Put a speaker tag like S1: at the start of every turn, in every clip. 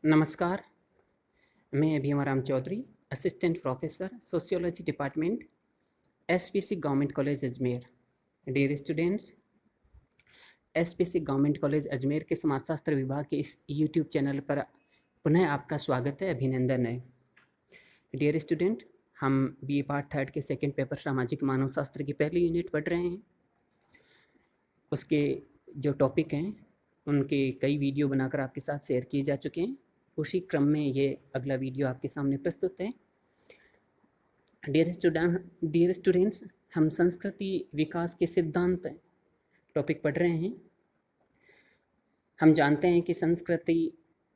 S1: नमस्कार, मैं Abhimram Chaudhary, assistant professor, sociology department, SPC government college Ajmer. Dear students, SPC government college Ajmer के समाजशास्त्र विभाग के इस यूट्यूब चैनल पर पुनः आपका स्वागत है, अभिनंदन है। डियर स्टूडेंट, हम बीए पार्ट थर्ड के सेकंड पेपर सामाजिक मानव शास्त्र की पहली यूनिट पढ़ रहे हैं। उसके जो टॉपिक हैं उनके कई वीडियो बनाकर आपके साथ शेयर किए जा चुके हैं। उसी क्रम में ये अगला वीडियो आपके सामने प्रस्तुत है। डियर स्टूडेंट्स, हम संस्कृति विकास के सिद्धांत टॉपिक पढ़ रहे हैं। हम जानते हैं कि संस्कृति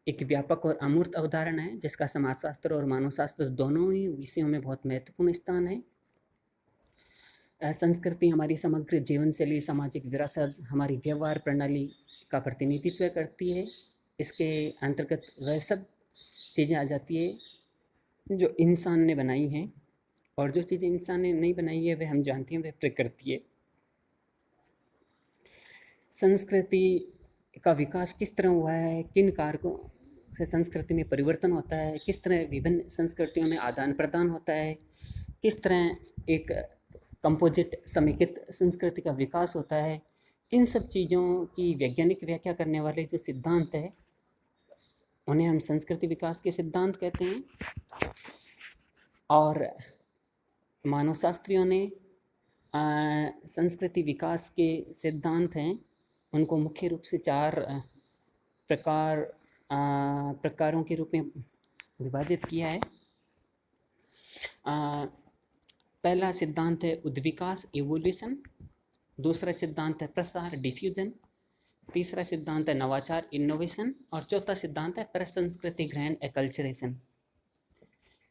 S1: एक व्यापक और अमूर्त अवधारणा है जिसका समाजशास्त्र और मानवशास्त्र दोनों ही विषयों में बहुत महत्वपूर्ण स्थान है। संस्कृति हमारी समग्र जीवन शैली, सामाजिक विरासत, हमारी व्यवहार प्रणाली का प्रतिनिधित्व करती है। इसके अंतर्गत वह सब चीज़ें आ जाती है जो इंसान ने बनाई हैं, और जो चीज़ें इंसान ने नहीं बनाई है वह हम जानते हैं वह प्रकृति है। संस्कृति का विकास किस तरह हुआ है, किन कारकों से संस्कृति में परिवर्तन होता है, किस तरह विभिन्न संस्कृतियों में आदान प्रदान होता है, किस तरह एक कंपोजिट समेकित संस्कृति का विकास होता है, इन सब चीज़ों की वैज्ञानिक व्याख्या करने वाले जो सिद्धांत है उन्हें हम संस्कृति विकास के सिद्धांत कहते हैं। और मानवशास्त्रियों ने संस्कृति विकास के सिद्धांत हैं उनको मुख्य रूप से चार प्रकारों के रूप में विभाजित किया है। पहला सिद्धांत है उद्विकास, इवोल्यूशन। दूसरा सिद्धांत है प्रसार, डिफ्यूजन। तीसरा सिद्धांत है नवाचार, इनोवेशन। और चौथा सिद्धांत है प्रसंस्कृति ग्रहण, एकल्चरेशन।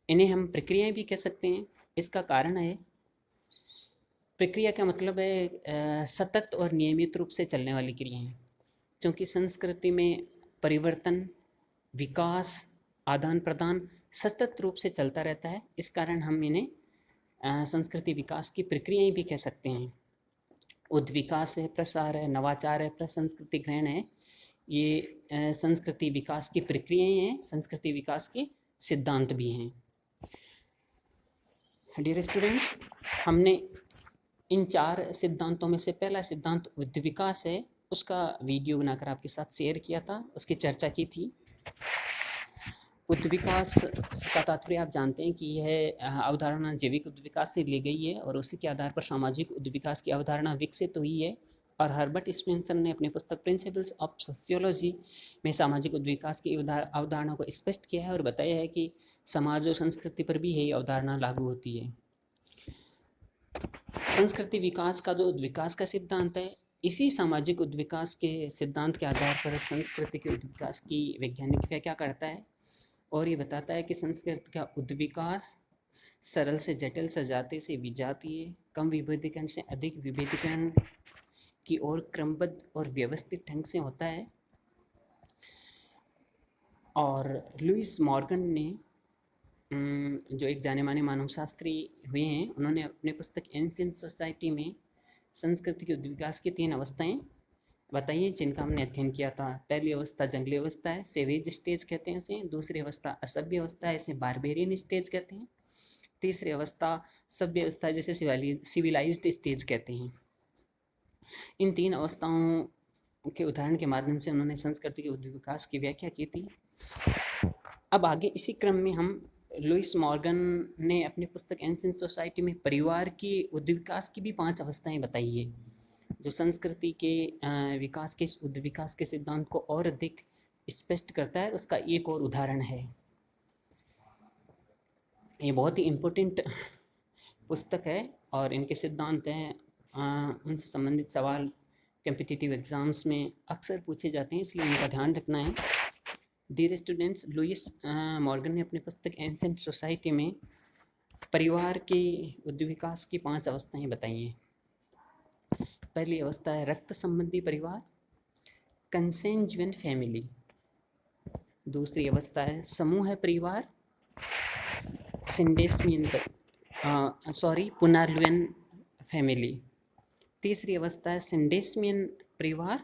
S1: इन्हें हम प्रक्रियाएं भी कह सकते हैं। इसका कारण है, प्रक्रिया का मतलब है सतत और नियमित रूप से चलने वाली क्रियाएं। क्योंकि संस्कृति में परिवर्तन, विकास, आदान प्रदान सतत रूप से चलता रहता है, इस कारण हम इन्हें संस्कृति विकास की प्रक्रियाएं भी कह सकते हैं। उद्विकास है, प्रसार है, नवाचार है, प्रसंस्कृति ग्रहण है, ये संस्कृति विकास की प्रक्रियाएं हैं, संस्कृति विकास के सिद्धांत भी हैं। डियर स्टूडेंट्स, हमने इन चार सिद्धांतों में से पहला सिद्धांत उद्विकास है, उसका वीडियो बनाकर आपके साथ शेयर किया था, उसकी चर्चा की थी। उद्विकास का तात्पर्य आप जानते हैं कि यह अवधारणा जैविक उद्विकास से ली गई है और उसी के आधार पर सामाजिक उद्विकास की अवधारणा विकसित हुई है। और हर्बर्ट स्पेंसर ने अपनी पुस्तक प्रिंसिपल्स ऑफ सोशियोलॉजी में सामाजिक उद्विकास की अवधारणा को स्पष्ट किया है और बताया है कि समाज और संस्कृति पर भी यही अवधारणा लागू होती है। संस्कृति विकास का जो उद्विकास का सिद्धांत है, इसी सामाजिक उद्विकास के सिद्धांत के आधार पर संस्कृति के उद्विकास की वैज्ञानिक व्याख्या करता है और ये बताता है कि संस्कृति का उद्विकास सरल से जटिल, सजातीय से विजातीय, कम विभेदीकरण से अधिक विभेदीकरण की ओर क्रमबद्ध और व्यवस्थित ढंग से होता है। और लुइस मॉर्गन ने, जो एक जाने माने मानवशास्त्री हुए हैं, उन्होंने अपने पुस्तक एंशिएंट सोसाइटी में संस्कृति के उद्विकास की 3 अवस्थाएं बताइए जिनका हमने अध्ययन किया था। पहली अवस्था जंगली अवस्था है, सेवेज स्टेज कहते हैं उसे। दूसरी अवस्था असभ्य अवस्था है, इसे बारबेरियन स्टेज कहते हैं। तीसरी अवस्था सभ्य अवस्था है, जिसे सिविलाइज्ड स्टेज कहते हैं। इन 3 अवस्थाओं के उदाहरण के माध्यम से उन्होंने संस्कृति के उद्विकास की व्याख्या की थी। अब आगे इसी क्रम में हम लुइस मॉर्गन ने अपनी पुस्तक एंशिएंट सोसाइटी में परिवार की उद्विकास की भी 5 अवस्थाएं बताई है, जो संस्कृति के विकास के उद्विकास के सिद्धांत को और अधिक स्पष्ट करता है। उसका एक और उदाहरण है। ये बहुत ही इम्पोर्टेंट पुस्तक है और इनके सिद्धांत हैं, उनसे संबंधित सवाल कॉम्पिटिटिव एग्जाम्स में अक्सर पूछे जाते हैं, इसलिए इनका ध्यान रखना है। डियर स्टूडेंट्स, लुइस मॉर्गन ने अपनी पुस्तक एंशिएंट सोसाइटी में परिवार के उद्विकास की 5 अवस्थाएं बताई हैं। पहली अवस्था है रक्त संबंधी परिवार, कंसेंजुअल फैमिली। दूसरी अवस्था है समूह परिवार, पुनर्लुएन फैमिली। तीसरी अवस्था है सिंडेस्मियन परिवार।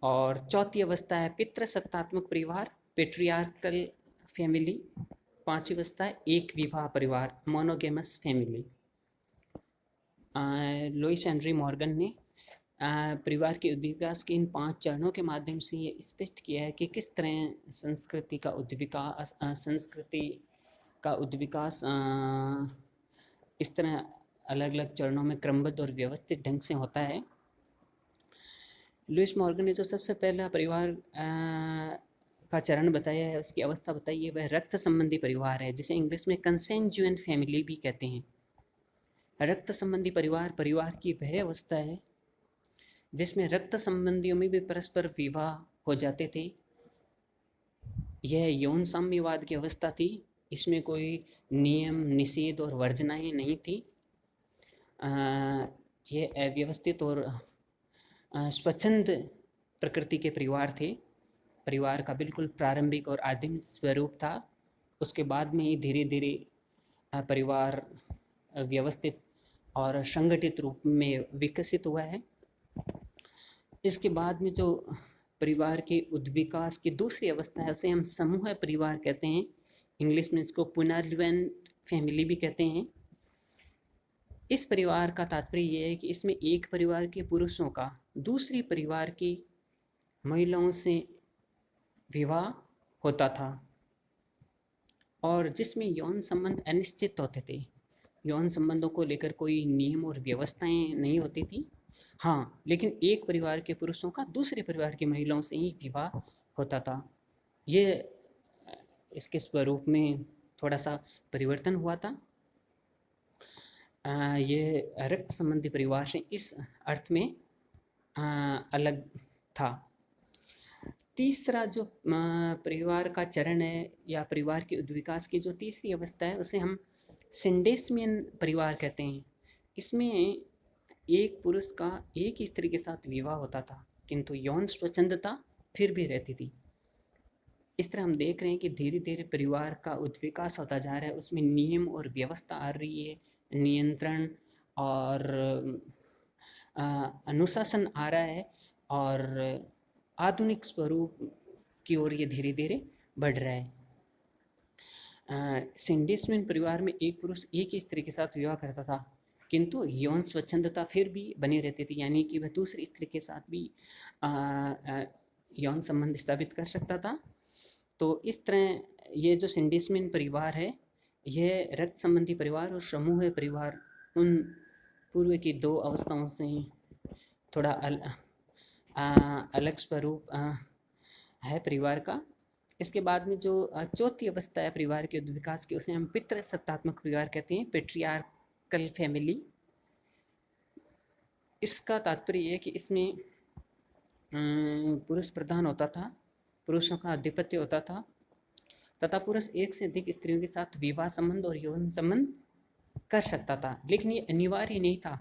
S1: और चौथी अवस्था है पितृसत्तात्मक परिवार, पेट्रियार्कल फैमिली। पांचवी अवस्था है एक विवाह परिवार, monogamous family. Lewis Henry Morgan ने परिवार के विकास के इन 5 चरणों के माध्यम से ये स्पष्ट किया है कि किस तरह संस्कृति का उद्विकास इस तरह अलग अलग चरणों में क्रमबद्ध और व्यवस्थित ढंग से होता है। लुइस मॉर्गन ने जो सबसे पहला परिवार का चरण बताया है, उसकी अवस्था बताई है, वह रक्त संबंधी परिवार है, जिसे इंग्लिश में कंसेंजुएंट फैमिली भी कहते हैं। रक्त संबंधी परिवार परिवार की वह अवस्था है जिसमें रक्त संबंधियों में भी परस्पर विवाह हो जाते थे। यह यौन साम्यवाद की अवस्था थी। इसमें कोई नियम, निषेध और वर्जनाएं नहीं थी। यह अव्यवस्थित और स्वच्छंद प्रकृति के परिवार थे। परिवार का बिल्कुल प्रारंभिक और आदिम स्वरूप था। उसके बाद में ही धीरे धीरे परिवार व्यवस्थित और संगठित रूप में विकसित हुआ है। इसके बाद में जो परिवार के उद्विकास की दूसरी अवस्था है उसे हम समूह परिवार कहते हैं। इंग्लिश में इसको पुनर्विवाह फैमिली भी कहते हैं। इस परिवार का तात्पर्य यह है कि इसमें एक परिवार के पुरुषों का दूसरी परिवार की महिलाओं से विवाह होता था और जिसमें यौन संबंध अनिश्चित होते थे। यौन संबंधों को लेकर कोई नियम और व्यवस्थाएं नहीं होती थी। हाँ, लेकिन एक परिवार के पुरुषों का दूसरे परिवार की महिलाओं से ही विवाह होता था। ये इसके स्वरूप में थोड़ा सा परिवर्तन हुआ था। ये रक्त संबंधी परिवार से इस अर्थ में अलग था। तीसरा जो परिवार का चरण है या परिवार के उद्विकास की जो तीसरी अवस्था है उसे हम सिंडेस्मियन परिवार कहते हैं। इसमें एक पुरुष का एक स्त्री के साथ विवाह होता था किंतु यौन स्वच्छंदता फिर भी रहती थी। इस तरह हम देख रहे हैं कि धीरे धीरे परिवार का उद्विकास होता जा रहा है। उसमें नियम और व्यवस्था आ रही है, नियंत्रण और अनुशासन आ रहा है और आधुनिक स्वरूप की ओर ये धीरे धीरे बढ़ रहा है। सिंडेस्मियन परिवार में एक पुरुष एक ही स्त्री के साथ विवाह करता था किंतु यौन स्वच्छंदता फिर भी बनी रहती थी, यानी कि वह दूसरी स्त्री के साथ भी यौन संबंध स्थापित कर सकता था। तो इस तरह ये जो सिंडेस्मियन परिवार है, यह रक्त संबंधी परिवार और समूह परिवार उन पूर्व की दो अवस्थाओं से थोड़ा अलग स्वरूप है परिवार का। इसके बाद में जो चौथी अवस्था है परिवार के विकास की, उसे हम पितृसत्तात्मक परिवार कहते हैं, पेट्रियार्कल फैमिली। इसका तात्पर्य है कि इसमें पुरुष प्रधान होता था, पुरुषों का आधिपत्य होता था तथा पुरुष एक से अधिक स्त्रियों के साथ विवाह संबंध और यौन संबंध कर सकता था। लेकिन ये अनिवार्य नहीं था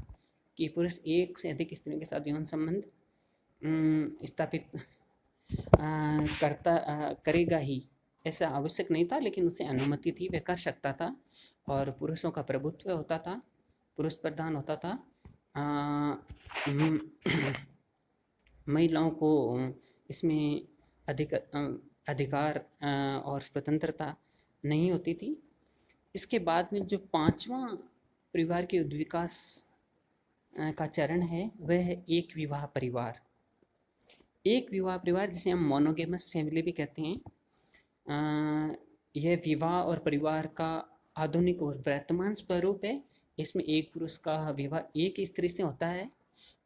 S1: कि पुरुष एक से अधिक स्त्रियों के साथ यौन संबंध स्थापित करेगा ही, ऐसा आवश्यक नहीं था, लेकिन उसे अनुमति थी, वह कर सकता था और पुरुषों का प्रभुत्व होता था, पुरुष प्रधान होता था। महिलाओं को इसमें अधिकार और स्वतंत्रता नहीं होती थी। इसके बाद में जो पांचवा परिवार के उद्विकास का चरण है वह है एक विवाह परिवार। एक विवाह परिवार जिसे हम मोनोगेमस फैमिली भी कहते हैं, यह विवाह और परिवार का आधुनिक और वर्तमान स्वरूप है। इसमें एक पुरुष का विवाह एक स्त्री से होता है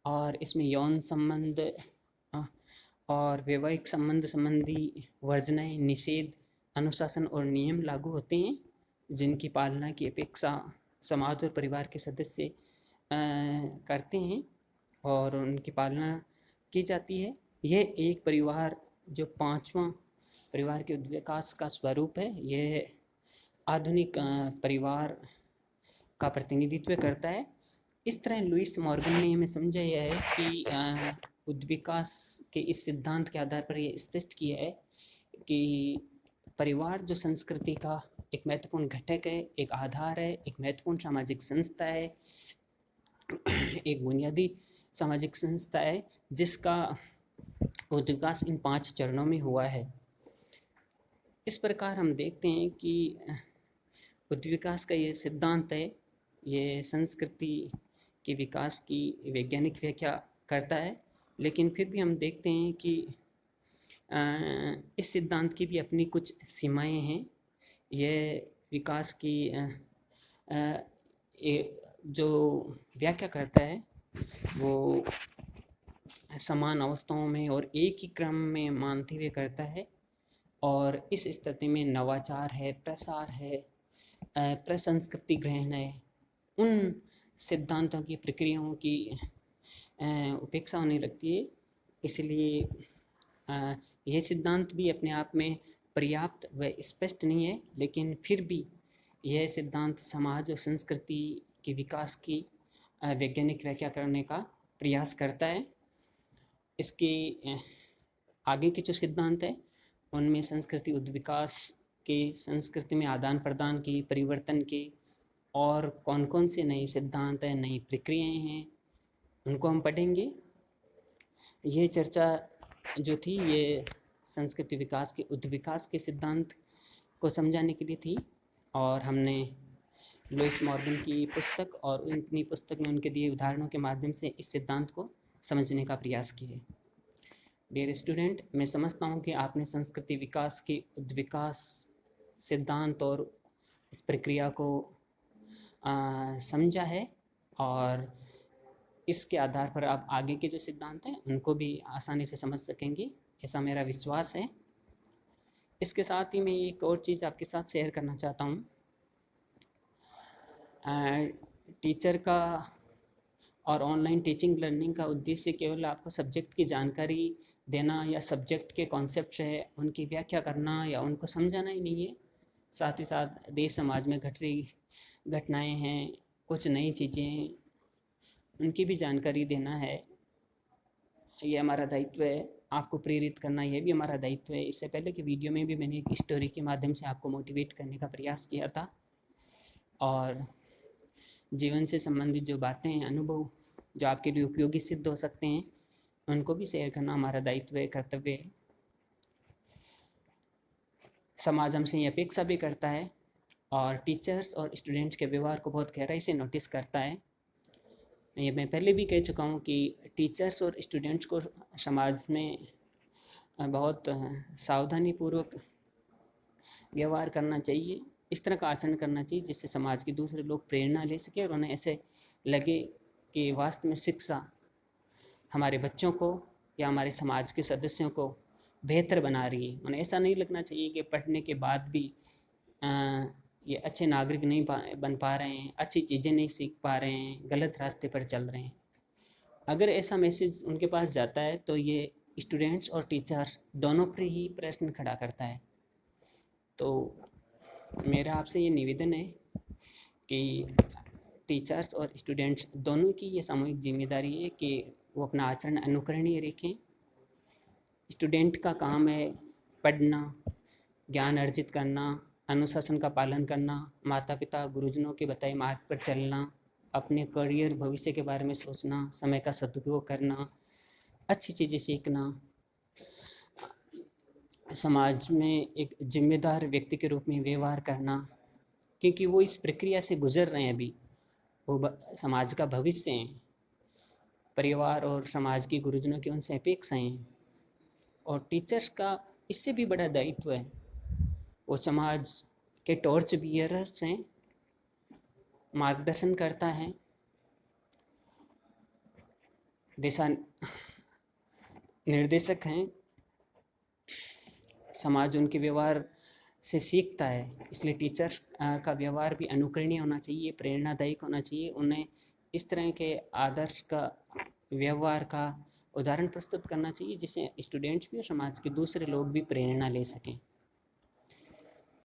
S1: और इसमें यौन संबंध और वैवाहिक संबंध संबंधी वर्जनाएं, निषेध, अनुशासन और नियम लागू होते हैं जिनकी पालना की अपेक्षा समाज और परिवार के सदस्य करते हैं और उनकी पालना की जाती है। यह एक परिवार जो पांचवा परिवार के विकास का स्वरूप है, यह आधुनिक परिवार का प्रतिनिधित्व करता है। इस तरह लुइस मॉर्गन ने हमें समझाया है कि उद्विकास के इस सिद्धांत के आधार पर यह स्पष्ट किया है कि परिवार जो संस्कृति का एक महत्वपूर्ण घटक है, एक आधार है, एक महत्वपूर्ण सामाजिक संस्था है, एक बुनियादी सामाजिक संस्था है जिसका उद्विकास इन 5 चरणों में हुआ है। इस प्रकार हम देखते हैं कि उद्विकास का ये सिद्धांत है, ये संस्कृति के विकास की वैज्ञानिक व्याख्या करता है, लेकिन फिर भी हम देखते हैं कि इस सिद्धांत की भी अपनी कुछ सीमाएं हैं। यह विकास की जो व्याख्या करता है वो समान अवस्थाओं में और एक ही क्रम में मानते हुए करता है, और इस स्थिति में नवाचार है, प्रसार है, प्रसंस्कृति ग्रहण है, उन सिद्धांतों की प्रक्रियाओं की उपेक्षा होने लगती है। इसलिए यह सिद्धांत भी अपने आप में पर्याप्त व स्पष्ट नहीं है, लेकिन फिर भी यह सिद्धांत समाज और संस्कृति के विकास की वैज्ञानिक व्याख्या करने का प्रयास करता है। इसके आगे के जो सिद्धांत है उनमें संस्कृति उद्विकास के, संस्कृति में आदान प्रदान के, परिवर्तन के और कौन कौन से नए सिद्धांत हैं, नई प्रक्रियाएं हैं, उनको हम पढ़ेंगे। ये चर्चा जो थी ये संस्कृति विकास के उद्विकास के सिद्धांत को समझाने के लिए थी, और हमने लुईस मॉर्गन की पुस्तक और उनकी पुस्तक में उनके दिए उदाहरणों के माध्यम से इस सिद्धांत को समझने का प्रयास किए। डियर स्टूडेंट, मैं समझता हूँ कि आपने संस्कृति विकास के उद्विकास सिद्धांत और इस प्रक्रिया को समझा है, और इसके आधार पर आप आगे के जो सिद्धांत हैं उनको भी आसानी से समझ सकेंगे, ऐसा मेरा विश्वास है। इसके साथ ही मैं एक और चीज़ आपके साथ शेयर करना चाहता हूँ। टीचर का और ऑनलाइन टीचिंग लर्निंग का उद्देश्य केवल आपको सब्जेक्ट की जानकारी देना या सब्जेक्ट के कॉन्सेप्ट है उनकी व्याख्या करना या उनको समझाना ही नहीं है। साथ ही साथ देश समाज में घट रही घटनाएं हैं, कुछ नई चीज़ें, उनकी भी जानकारी देना है। ये हमारा दायित्व है। आपको प्रेरित करना ये भी हमारा दायित्व है। इससे पहले की वीडियो में भी मैंने एक स्टोरी के माध्यम से आपको मोटिवेट करने का प्रयास किया था, और जीवन से संबंधित जो बातें हैं, अनुभव जो आपके लिए उपयोगी सिद्ध हो सकते हैं, उनको भी शेयर करना हमारा दायित्व है, कर्तव्य है। समाज हमसे ये अपेक्षा भी करता है, और टीचर्स और स्टूडेंट्स के व्यवहार को बहुत गहराई से नोटिस करता है। ये मैं पहले भी कह चुका हूँ कि टीचर्स और स्टूडेंट्स को समाज में बहुत सावधानीपूर्वक व्यवहार करना चाहिए, इस तरह का आचरण करना चाहिए जिससे समाज के दूसरे लोग प्रेरणा ले सके और उन्हें ऐसे लगे कि वास्तव में शिक्षा हमारे बच्चों को या हमारे समाज के सदस्यों को बेहतर बना रही है। उन्हें ऐसा नहीं लगना चाहिए कि पढ़ने के बाद भी ये अच्छे नागरिक नहीं बन पा रहे हैं, अच्छी चीज़ें नहीं सीख पा रहे हैं, गलत रास्ते पर चल रहे हैं। अगर ऐसा मैसेज उनके पास जाता है तो ये स्टूडेंट्स और टीचर दोनों पर ही प्रश्न खड़ा करता है। तो मेरा आपसे ये निवेदन है कि टीचर्स और स्टूडेंट्स दोनों की ये सामूहिक जिम्मेदारी है कि वो अपना आचरण अनुकरणीय रखें। स्टूडेंट का काम है पढ़ना, ज्ञान अर्जित करना, अनुशासन का पालन करना, माता पिता गुरुजनों के बताए मार्ग पर चलना, अपने करियर भविष्य के बारे में सोचना, समय का सदुपयोग करना, अच्छी चीज़ें सीखना, समाज में एक जिम्मेदार व्यक्ति के रूप में व्यवहार करना, क्योंकि वो इस प्रक्रिया से गुजर रहे हैं। अभी वो समाज का भविष्य हैं। परिवार और समाज की गुरुजनों की उनसे अपेक्षाएं हैं, और टीचर्स का इससे भी बड़ा दायित्व है। वो समाज के टॉर्च बियरर्स हैं, मार्गदर्शन करता है, दिशा निर्देशक हैं। समाज उनके व्यवहार से सीखता है, इसलिए टीचर्स का व्यवहार भी अनुकरणीय होना चाहिए, प्रेरणादायक होना चाहिए। उन्हें इस तरह के आदर्श का व्यवहार का उदाहरण प्रस्तुत करना चाहिए जिससे स्टूडेंट्स भी और समाज के दूसरे लोग भी प्रेरणा ले सकें।